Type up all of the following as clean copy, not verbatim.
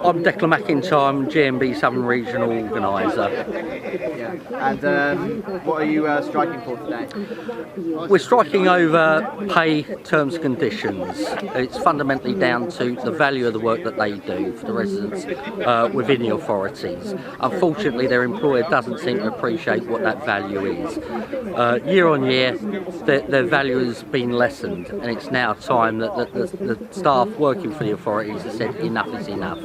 I'm Declan McIntyre, I'm GMB Southern Regional Organiser. Yeah. And what are you striking for today? We're striking over pay, terms and conditions. It's fundamentally down to the value of the work that they do for the residents within the authorities. Unfortunately, their employer doesn't seem to appreciate what that value is. Year on year, their value has been lessened, and it's now time that the staff working for the authorities have said enough is enough.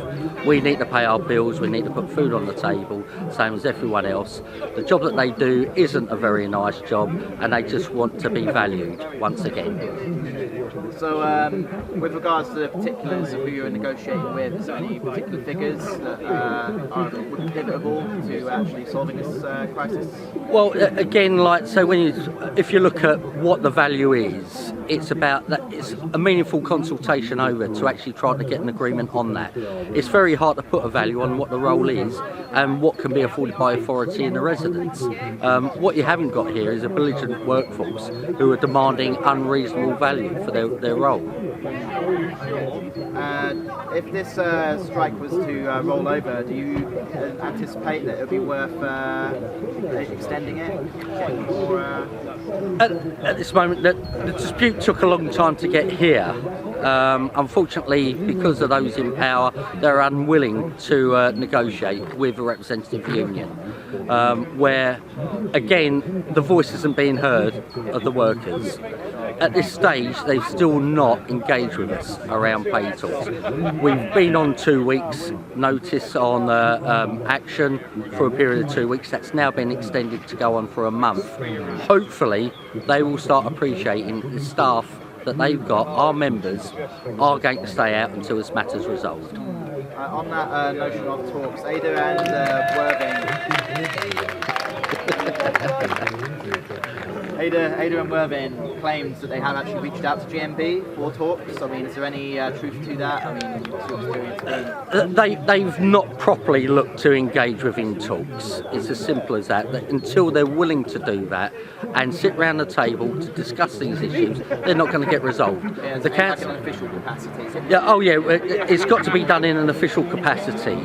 We need to pay our bills, we need to put food on the table, same as everyone else. The job that they do isn't a very nice job, and they just want to be valued once again. So with regards to the particulars of who you're negotiating with, is there any particular figures that are pivotal to actually solving this crisis? Well, again, if you look at what the value is, it's about that. It's a meaningful consultation over to actually try to get an agreement on that. It's very hard to put a value on what the role is and what can be afforded by authority and the residents. What you haven't got here is a belligerent workforce who are demanding unreasonable value for their role. If this strike was to roll over, do you anticipate that it would be worth extending it? At this moment, the dispute took a long time to get here. Unfortunately, because of those in power, they're unwilling to negotiate with a representative union, where, again, the voice isn't being heard of the workers. At this stage, they've still not engaged with us around pay talks. We've been on 2 weeks' notice on action for a period of 2 weeks. That's now been extended to go on for a month. Hopefully, they will start appreciating the staff that they've got, our members, are going to stay out until this matter's resolved. On that notion of talks, Adur and Worthing. Adur and Worthing claims that they have actually reached out to GMB for talks. I mean, is there any truth to that? I mean, what's your experience? They've not properly looked to engage within talks. It's as simple as that. That until they're willing to do that and sit round the table to discuss these issues, they're not going to get resolved. Yeah, the council, like an official capacity. it's got to be done in an official capacity.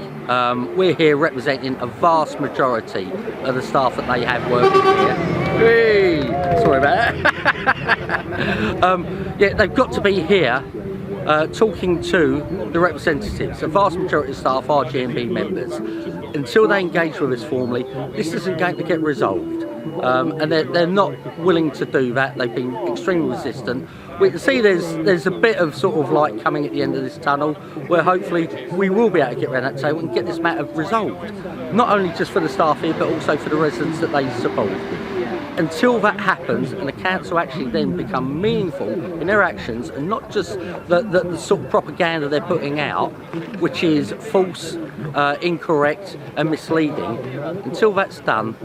We're here representing a vast majority of the staff that they have working here. Hey, sorry about that. They've got to be here talking to the representatives. The vast majority of staff are GMB members. Until they engage with us formally, this isn't going to get resolved. And they're not willing to do that. They've been extremely resistant. We can see there's a bit of sort of light coming at the end of this tunnel, where hopefully we will be able to get around that table and get this matter resolved. Not only just for the staff here, but also for the residents that they support. Until that happens and the council actually then become meaningful in their actions and not just the sort of propaganda they're putting out, which is false, incorrect and misleading, until that's done,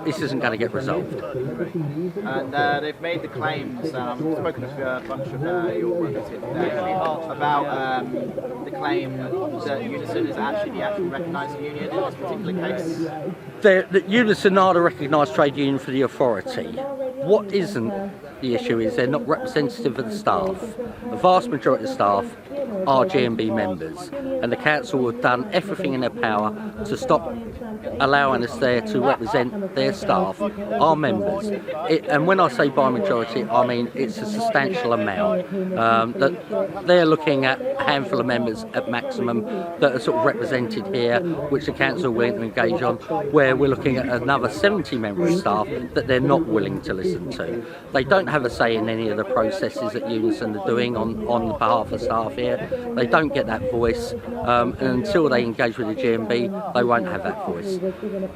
this isn't going to get resolved. And they've made the claims, I've spoken to a bunch of your workers here today, about the claim that Unison is actually the actual recognised union in this particular case. The Unison are the recognised trade union for the authority. What isn't the issue is they're not representative of the staff. The vast majority of staff are GMB members, and the council have done everything in their power to stop allowing us there to represent their staff, our members. And when I say by majority, I mean it's a substantial amount. That they're looking at a handful of members at maximum that are sort of represented here, which the council will engage on, where we're looking at another 70 members of staff that they're not willing to listen to. They don't have a say in any of the processes that Unison are doing on behalf of staff here. They don't get that voice, and until they engage with the GMB, they won't have that voice.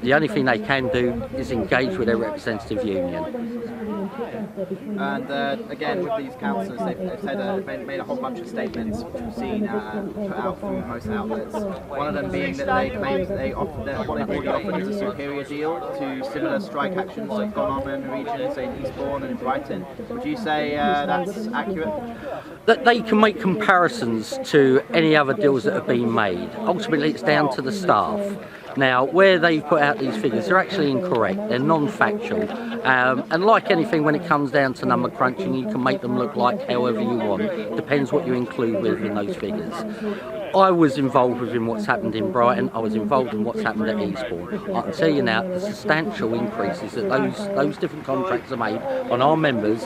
The only thing they can do is engage with their representative union. And again, with these councillors, they've said made a whole bunch of statements, which we've seen put out from most outlets. One of them being that they claim that what they've already offered is a superior deal to similar strike actions that have gone on in the region, say in Eastbourne and in Brighton. Would you say that's accurate? That they can make comparisons to any other deals that have been made. Ultimately, it's down to the staff. Now, where they've put out these figures, they're actually incorrect, they're non-factual, and like anything, when it comes down to number crunching, you can make them look like however you want, depends what you include within those figures. I was involved within what's happened in Brighton. I was involved in what's happened at Eastbourne. I can tell you now, the substantial increases that those different contracts are made on our members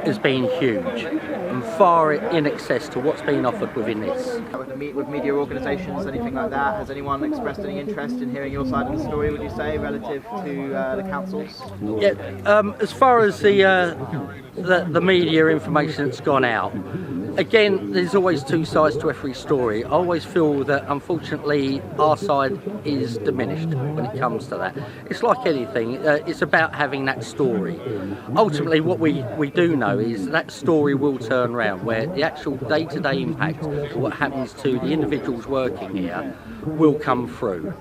has been huge and far in excess to what's been offered within this. With media organisations, anything like that, has anyone expressed any interest in hearing your side of the story, would you say, relative to the councils? Yeah, as far as the media information that's gone out, again, there's always two sides to every story. I always feel that, unfortunately, our side is diminished when it comes to that. It's like anything, it's about having that story. Ultimately, what we do know is that story will turn around, where the actual day-to-day impact of what happens to the individuals working here will come through.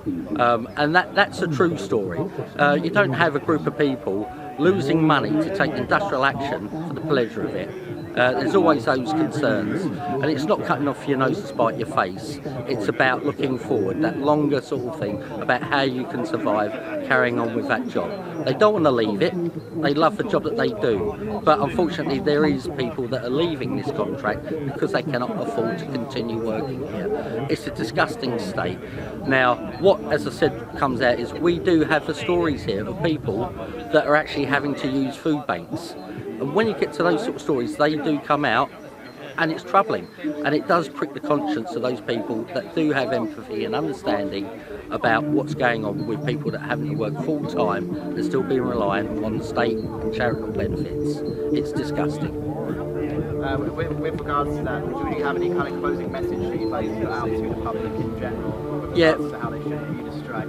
And that's a true story. You don't have a group of people losing money to take industrial action for the pleasure of it. There's always those concerns, and it's not cutting off your nose to spite your face. It's about looking forward, that longer sort of thing, about how you can survive carrying on with that job. They don't want to leave it, they love the job that they do, but unfortunately there is people that are leaving this contract because they cannot afford to continue working here. It's a disgusting state. Now, what, as I said, comes out is we do have the stories here of people that are actually having to use food banks. And when you get to those sort of stories, they do come out, and it's troubling. And it does prick the conscience of those people that do have empathy and understanding about what's going on with people that having to work full time and still being reliant on state and charitable benefits. It's disgusting. With regards to that, do you have any kind of closing message that you'd like to put out to the public in general with regards to how they should view the strike?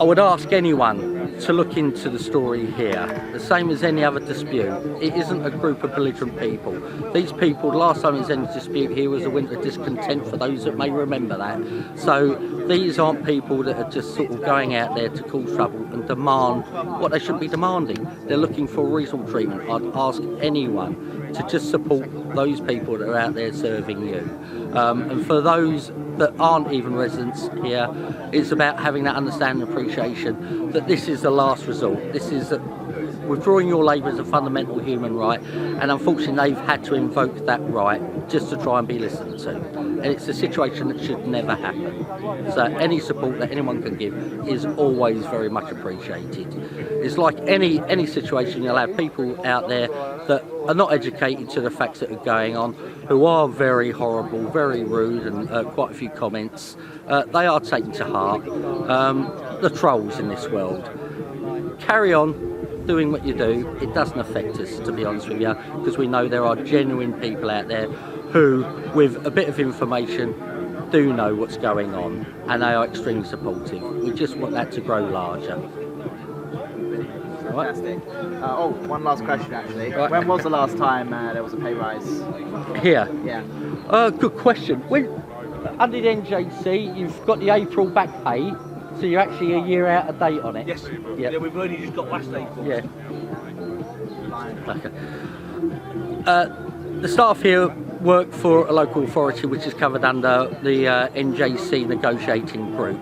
I would ask anyone to look into the story here, the same as any other dispute. It isn't a group of belligerent people. These people, the last time there was any dispute here was a winter discontent, for those that may remember that. So these aren't people that are just sort of going out there to cause trouble and demand what they should be demanding. They're looking for reasonable treatment. I'd ask anyone to just support those people that are out there serving you. And for those that aren't even residents here, it's about having that understanding and appreciation that this is the last resort. This is withdrawing your labour is a fundamental human right, and unfortunately they've had to invoke that right just to try and be listened to. And it's a situation that should never happen. So any support that anyone can give is always very much appreciated. It's like any situation, you'll have people out there that are not educated to the facts that are going on, who are very horrible, very rude, and quite a few comments. They are taken to heart. The trolls in this world. Carry on doing what you do. It doesn't affect us, to be honest with you, because we know there are genuine people out there who, with a bit of information, do know what's going on, and they are extremely supportive. We just want that to grow larger. Fantastic. One last question actually. Right. When was the last time there was a pay rise? Here? Yeah. Good question. Under the NJC, you've got the April back pay, so you're actually a year out of date on it. Yes, yeah. We've only just got last April. Yeah. Okay. The staff here work for a local authority which is covered under the NJC negotiating group.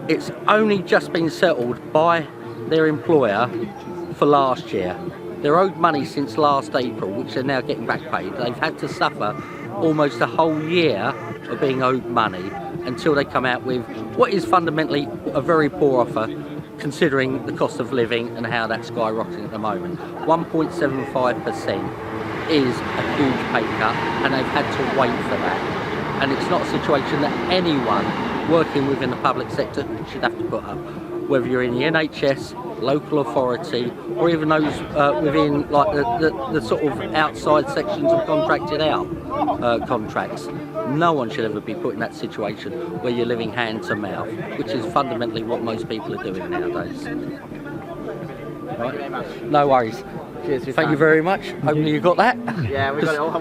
It's only just been settled by their employer for last year. They're owed money since last April, which they're now getting back paid. They've had to suffer almost a whole year of being owed money until they come out with what is fundamentally a very poor offer, considering the cost of living and how that's skyrocketing at the moment. 1.75% is a huge pay cut, and they've had to wait for that. And it's not a situation that anyone working within the public sector should have to put up. Whether you're in the NHS, local authority, or even those within like the sort of outside sections of contracted out contracts. No one should ever be put in that situation where you're living hand to mouth, which is fundamentally what most people are doing nowadays. Right? No worries. Cheers for your Thank time. you very much. Hopefully you got that. Yeah, we got it all.